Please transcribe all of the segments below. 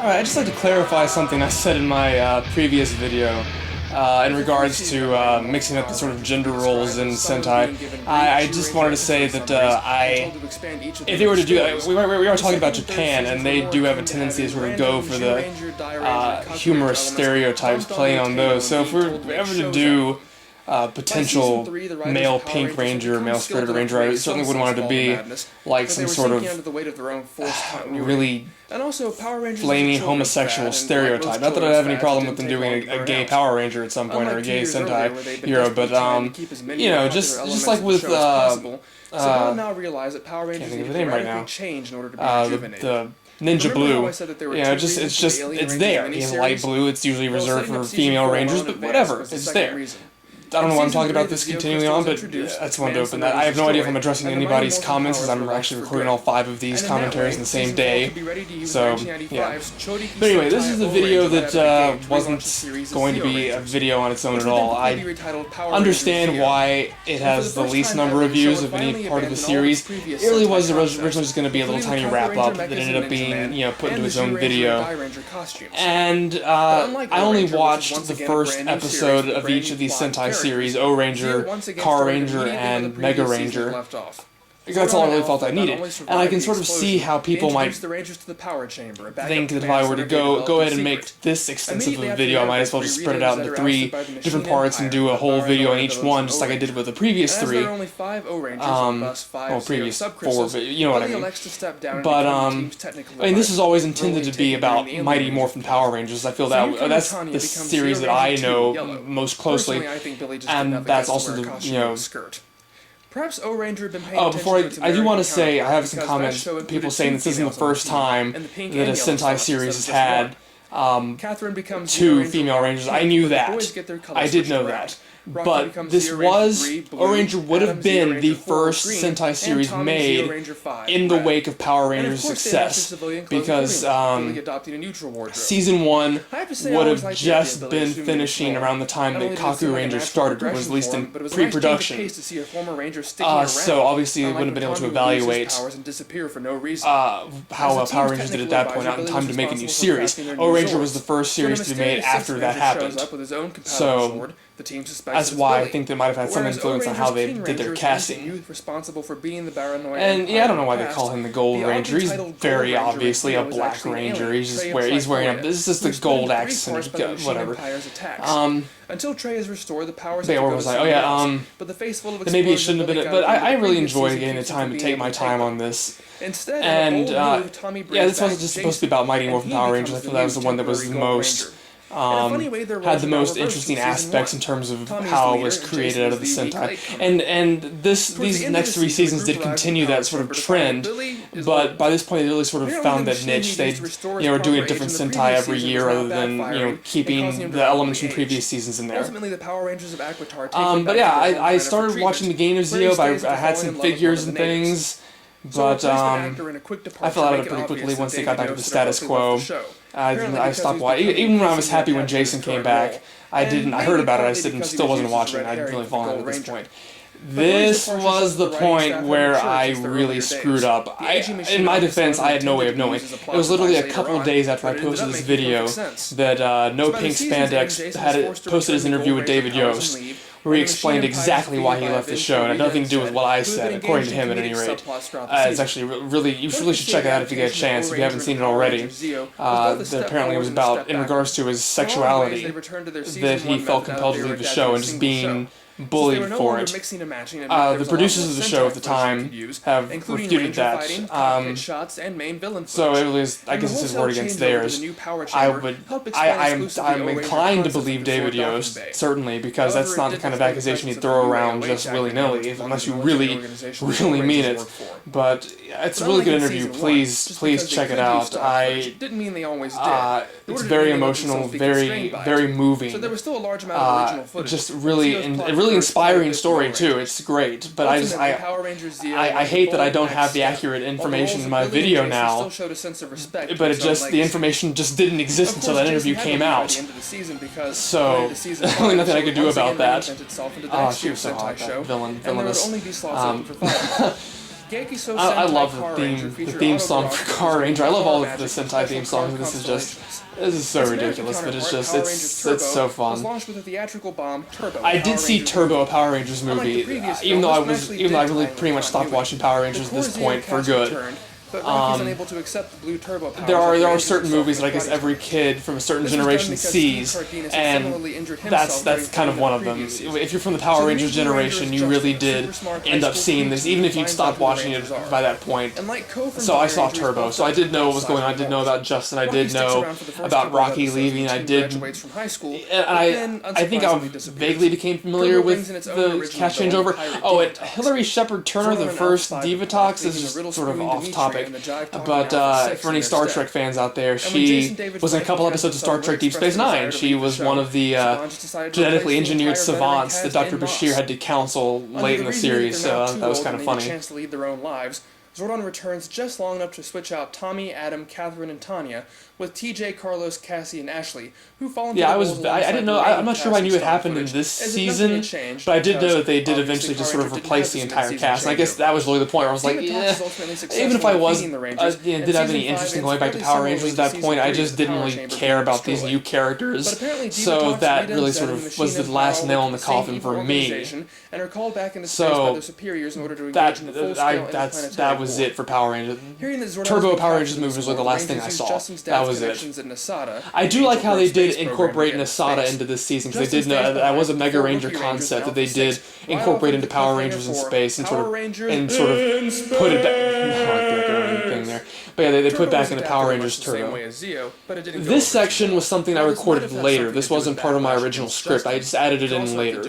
Alright, I'd just like to clarify something I said in my previous video in regards to mixing up the sort of gender roles in Sentai. I just wanted to say that if they were to do, we are talking about Japan, and they do have a tendency to sort of go for the humorous stereotypes, playing on those. So if we're ever to do potential male Pink Ranger, male Spirited Ranger, I certainly wouldn't want it to be like some sort of really flaming homosexual stereotype. Not that I have any problem with them doing a gay Power Ranger at some point, or a gay Sentai hero, but you know, just like with can't think of the name right now. The Ninja Blue, you know, it's there. He's light blue. It's usually reserved for female Rangers, but whatever, it's there. I don't know why I'm talking about this continuing on, but I just wanted to open that. I have no idea if I'm addressing anybody's comments, because I'm actually recording all 5 of these commentaries in the same day, so, yeah. But anyway, this is a video that wasn't going to be a video on its own at all. I understand why it has the least number of views of any part of the series. It really was originally just going to be a little tiny wrap-up that ended up being, you know, put into its own video. And I only watched the first episode of each of these Sentai series, O-Ranger, Car Ranger, and Mega Ranger. That's all I really felt I needed. And I can sort of see how people might think that if I were to go ahead and make this extensive of a video, I might as well just spread it out into 3 different parts and do a whole video on each one, just like I did with the previous 3. Well, previous 4, but you know what I mean. But, I mean, this is always intended to be about Mighty Morphin Power Rangers. I feel that's the series that I know most closely, and that's also the, you know... Perhaps O-Ranger had been paying before I do want to say, I have some comments, people saying this isn't the first time that a Sentai series has had 2 female Rangers. I knew that. I did know that. But this was, O-Ranger would have been the first Sentai series made in the wake of Power Rangers' success, because Season 1 would have just been finishing around the time that Kaku Ranger started, or was released in pre-production. So obviously they wouldn't have been able to evaluate how well Power Rangers did at that point, not in time to make a new series. O-Ranger was the first series to be made after that happened. So that's why I think they might have had some influence on how they did their casting. And yeah, I don't know why they call him the Gold Ranger. He's very obviously a Black Ranger. He's wearing a, this is the gold accent, whatever. Until Trey is restored, the powers where was I? Oh yeah, maybe it shouldn't have been it, but I really enjoyed getting the time to take my time on this. And yeah, this wasn't just supposed to be about Mighty Morphin Power Rangers. I feel that was the one that was the most had the most interesting aspects in terms of how it was created out of the Sentai. And these next 3 seasons did continue that sort of trend, but by this point they really sort of found that niche. They were doing a different Sentai every year rather than keeping the elements from previous seasons in there. But yeah, I started watching the Game of Zeo. I had some figures and things, but I fell out of it pretty quickly once they got back to the status quo. I stopped watching. Even when I was happy when Jason came back, I heard about it, I still wasn't watching it. I'd really fallen out at this point. This was the point where I really screwed up. In my defense, I had no way of knowing. It was literally a couple of days after I posted this video that No Pink Spandex had posted his interview with David Yost, where he explained exactly why he left the show, and it had nothing to do with what I said, according to him at any rate. It's actually really, you really should check it out if you get a chance, if you haven't seen it already. That apparently it was about, in regards to his sexuality, that he felt compelled to leave the show and just being bullied for it. The producers of the show at the time have refuted that. So it was, I guess it's his word against theirs. I'm inclined to believe David Yost, certainly, because that's not the kind of accusation you throw around just willy-nilly, unless you really mean it. But it's a really good interview. Please check it out. It's very emotional, very moving. Just really inspiring story too. It's great, but I hate that I don't have the accurate information in my video now. But the information just didn't exist until that interview came out. So there's really nothing I could do about that. She was so hot, that villainous. I love the theme song for Car Ranger. I love all of the Sentai theme songs. This is so ridiculous, but it's so fun. I did see Turbo, a Power Rangers movie, even though I really pretty much stopped watching Power Rangers at this point for good. There are certain movies that I guess every kid from a certain generation sees, and that's kind of one of them. If you're from the Power Rangers generation, you really did end up seeing this, even if you'd stopped watching it by that point. So I saw Turbo, so I did know what was going on. I did know about Justin, I did know about Rocky leaving, I think I vaguely became familiar with the cast changeover. Oh, and Hillary Shepard Turner, the first Diva Talks, is just sort of off topic. But for any Star Trek fans out there, she was in a couple episodes of Star Trek Deep Space Nine. She was one of the genetically engineered savants that Dr. Bashir had to counsel late in the series, so that was kind of funny. Zordon returns just long enough to switch out Tommy, Adam, Catherine, and Tanya with TJ, Carlos, Cassie, and Ashley, who fall into I didn't know. I'm not sure if I knew it happened in this season, but I did know that they did eventually just sort of replace the entire cast. And I guess that was really the point where I was like, yeah. Even if I didn't have any interest in going back to Power Rangers at that point, I just didn't really care about these new characters. So that really sort of was the last nail in the coffin for me. So that was it for Power Rangers. Turbo Power Rangers movie was like the last thing I saw. That was it. I do like how they did incorporate Nasada into this season, because they did know that was a Mega Ranger concept that they did incorporate into Power Rangers in space and sort of put it back. But yeah, they put back into Power Rangers Turbo. This section was something I recorded later. This wasn't part of my original script. I just added it in later.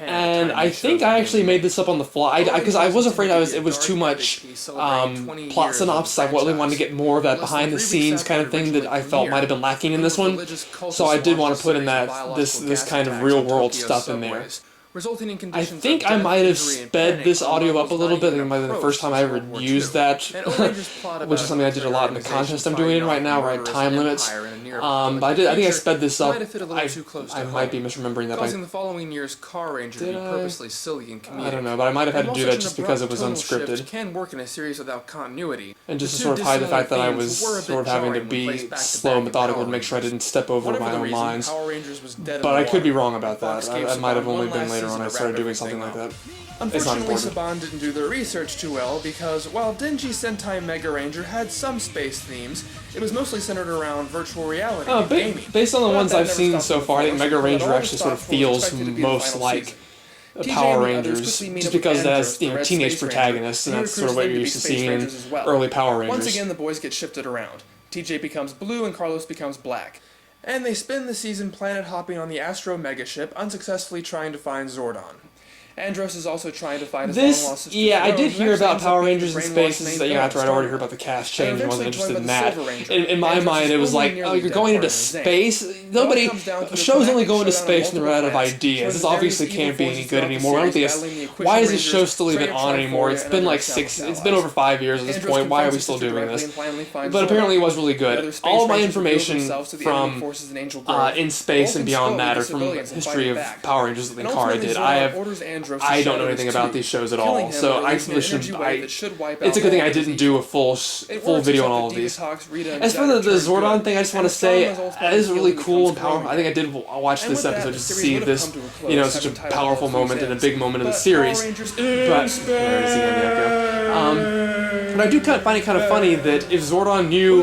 And I think I actually made this up on the fly, because I was afraid it was too much plot synopsis. I really wanted to get more of that behind the scenes kind of thing that I felt might have been lacking in this one. So I did want to put in this kind of real world stuff in there. I think I might have sped this audio up a little bit. I think it might have been the first time I ever used that, which is something I did a lot in the contest I'm doing right now, where I have time limits. But I think I sped this up. I might be misremembering that. Causing the following year's Car Ranger to be purposely silly and comedic. I don't know, but I might have had to do that just because it was unscripted. Can work in a series without continuity. And just to sort of hide the fact that I was sort of having to be slow and methodical to make sure I didn't step over my own lines. But I could be wrong about that. I might have only been later on I started doing something like that. Unfortunately, Saban didn't do their research too well, because while Denji Sentai Mega Ranger had some space themes, it was mostly centered around virtual reality and gaming. Based on the ones I've seen so far, I think Mega Ranger actually sort of feels most like Power Rangers, just because it has teenage protagonists, and that's sort of what you're used to seeing in early Power Rangers. Once again, the boys get shifted around. TJ becomes blue and Carlos becomes black. And they spend the season planet hopping on the Astro Megaship, unsuccessfully trying to find Zordon. Andros is also trying to find his long-lost sister. Yeah, I did hear about Power Rangers in space. This is after I'd already heard about the cast change and wasn't interested in that. In my mind, it was like, oh, you're going into space? Shows only go into space when they're out of ideas. This obviously can't be any good anymore. I don't think why is this show still even on anymore? It's been like it's been over 5 years at this point. Why are we still doing this? But apparently it was really good. All of my information from In Space and Beyond that, or from history of Power Rangers and Car I did. I don't know anything about these shows at all, so I really should. It's a good thing I didn't do a full video on all of these. As for the Zordon thing, I just want to say it is really cool and powerful. I think I did watch this episode just to see this, such a powerful moment and a big moment of the series. But there it is again, the echo. But I do find it kind of funny that if Zordon knew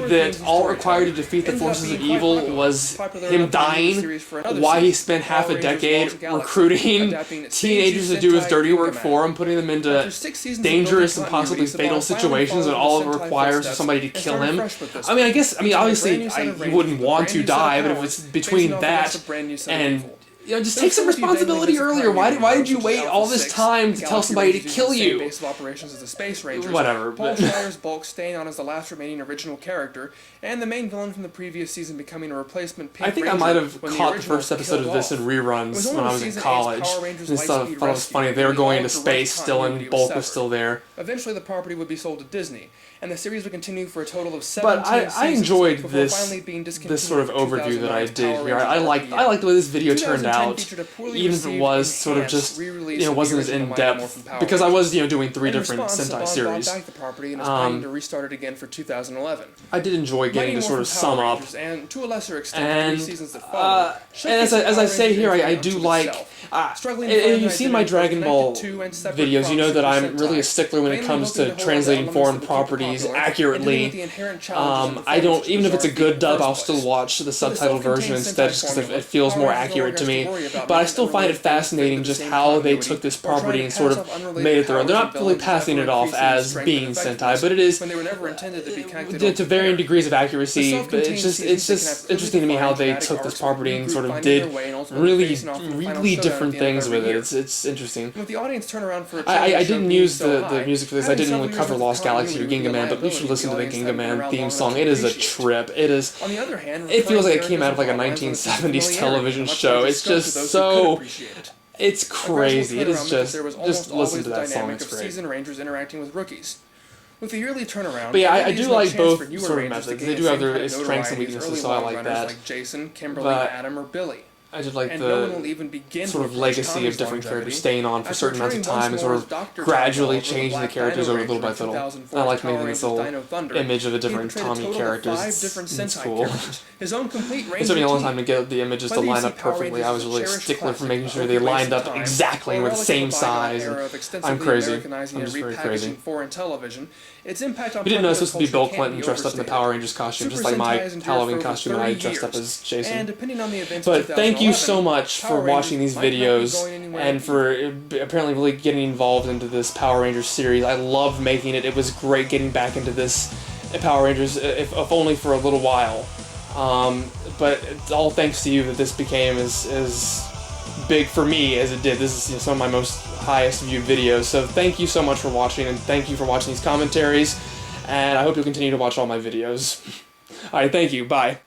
that all required to defeat the forces of evil was him dying, why he spent half a decade recruiting teenagers to do his dirty work for him, putting them into dangerous and possibly fatal situations, and all it requires is somebody to kill him. Obviously, he wouldn't want to die, but if it's between that and just take some responsibility earlier. Why did you wait all this time to tell somebody to kill you? Base of operations as the Space Rangers. Whatever. Paul Schreier's Bulk staying on as the last remaining original character, and the main villain from the previous season becoming a replacement Pink I think Ranger I might have caught the first episode of this in reruns when I was in college. And thought it was funny. They were going into space still, and Bulk was still there. Eventually, the property would be sold to Disney, and the series would continue for a total of 17 seasons. But I enjoyed this sort of overview that I did here. I liked the way this video turned out. out, even if it was sort of just, wasn't as in-depth, because I was, doing 3 different Sentai series. Back the property and is planning to restart it again for 2011. I did enjoy getting to sort of sum up, and to a lesser extent, 3 seasons that followed. and as I say here, I do like, if you've seen my Dragon Ball videos, you know that I'm really a stickler when it comes to translating foreign properties accurately. I don't, even if it's a good dub, I'll still watch the subtitled version instead, just because it feels more accurate to me. But I still find it fascinating just how they took this property and sort of made it their own. They're not really passing it off as being Sentai, but it is to varying degrees of accuracy. But it's just interesting to me how they took this property and sort of did really different things with it. It's interesting. I didn't use the music for this. I didn't really cover Lost Galaxy or Ginga Man, but you should listen to the Ginga Man theme song. It is a trip. It feels like it came out of like a 1970s television show. It's just so, it's crazy. It is just listen to that song. It's great. Seasoned Rangers interacting with rookies. With the yearly turnaround, but yeah, I do like both sort of methods. They do have their strengths and weaknesses, so I like that. Like Jason, Kimberly, Adam, or Billy. I did like the sort of legacy of different characters staying on for certain amounts of time and sort of gradually changing the characters over little by little. I like making this whole image of the different Tommy characters. It's cool. It took me a long time to get the images to line up perfectly. I was really a stickler for making sure they lined up exactly and were the same size. I'm crazy. I'm just very crazy. We didn't know it was supposed to be Bill Clinton dressed up in the Power Rangers costume, just like my Halloween costume and I dressed up as Jason. But thank you so much for watching these videos and for apparently really getting involved into this Power Rangers series. I loved making it. It was great getting back into this Power Rangers, if only for a little while. But it's all thanks to you that this became as big for me as it did. This is some of my most highest viewed videos, so thank you so much for watching, and thank you for watching these commentaries, and I hope you'll continue to watch all my videos. Alright, thank you, bye.